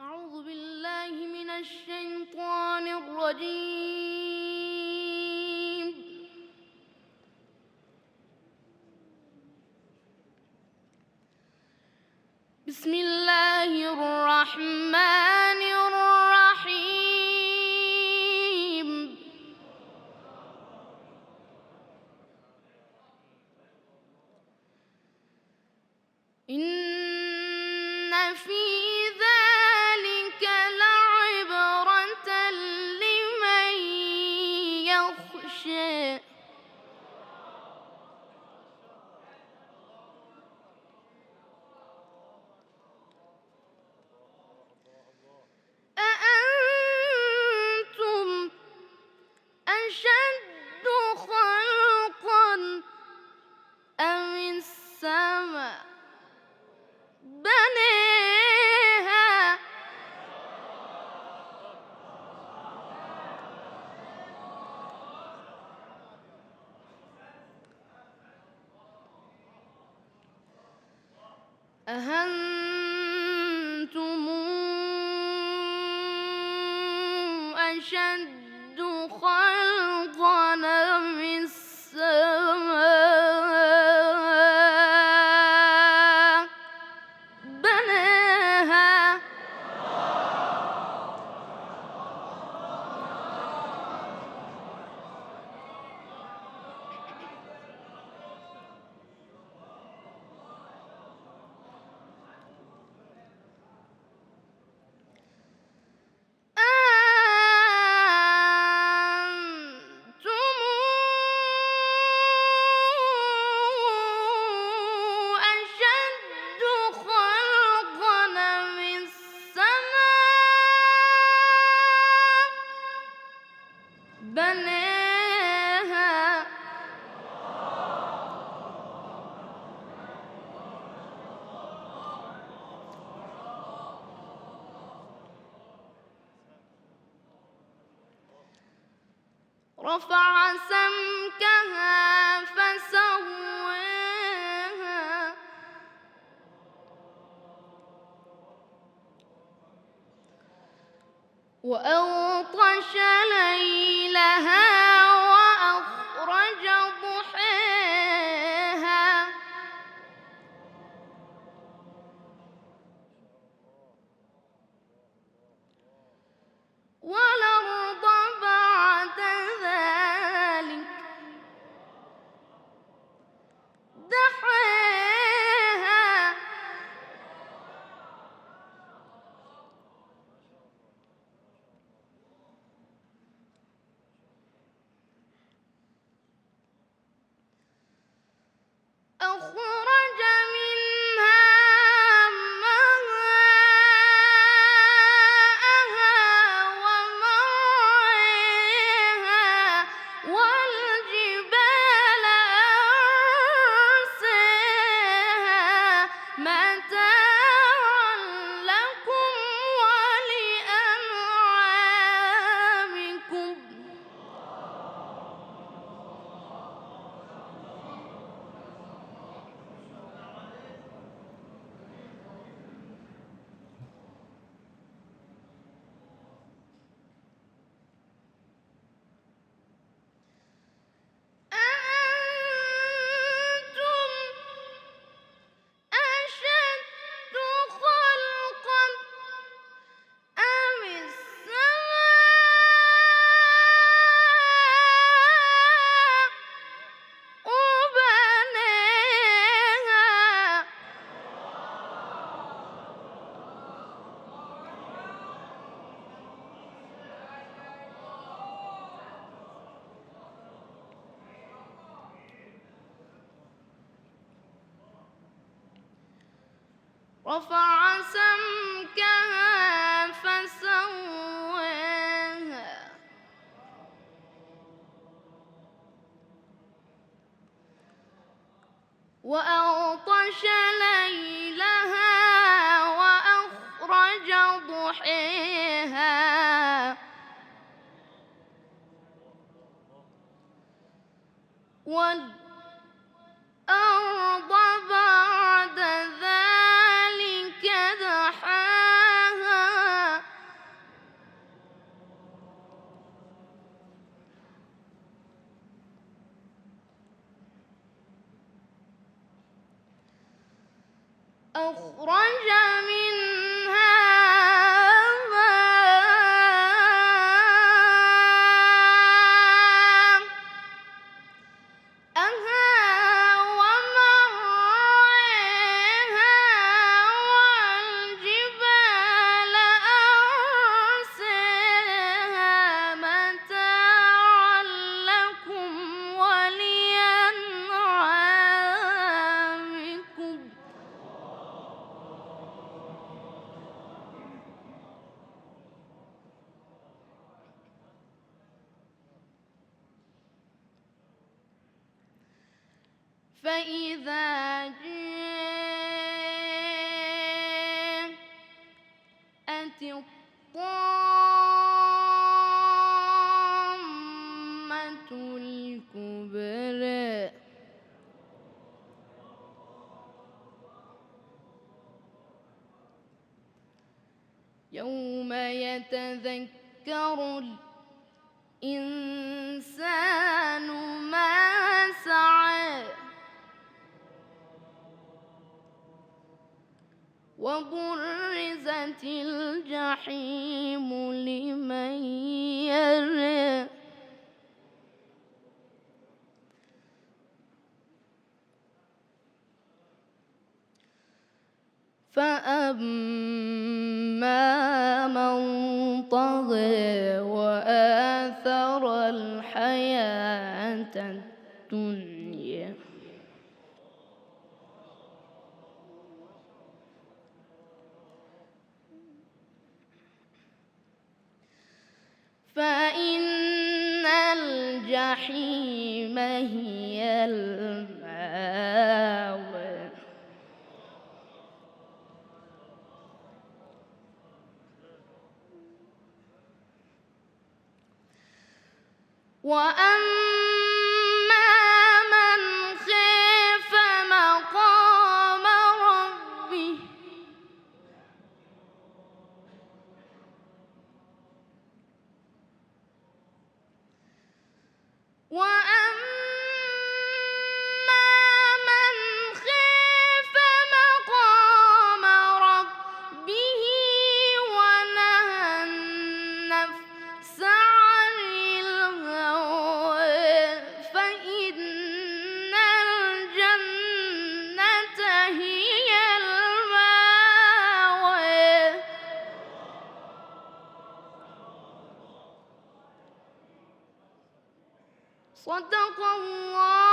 أعوذ بالله من الشيطان الرجيم. بسم الله الرحمن الرحيم. إن في ذلك لعبرة لمن يخشى. أأنتم أشد خلقا أم السماء بنيها أأنتم أشد خلقا أم السماء بناها بناها رفع سمكها فسواها وأغطش ليلها وأخرج ضحاها والأرض بعد ذلك دحاها أخرج منها ماءها ومرعاها والجبال أرساها متاعا لكم ولأنعامكم. أأنتم أشد خلقا أم السماء بناها رفع سمكها فسواها وأغطش ليلها وأخرج ضحاها والأرض بعد ذلك دحاها أخرج منها ماءها ومرعاها والجبال أرساها متاعا لكم ولأنعامكم فإذا جاءت الطامة الكبرى يوم يتذكر الإنسان ما سعى وبرزت الجحيم لمن يرى فأما من طغى وآثر الحياة الدنيا فإن الجحيم هي المأوى وأما من خاف مقام ربه ونهى النفس عن الهوى فإن الجنة هي المأوى صدق الله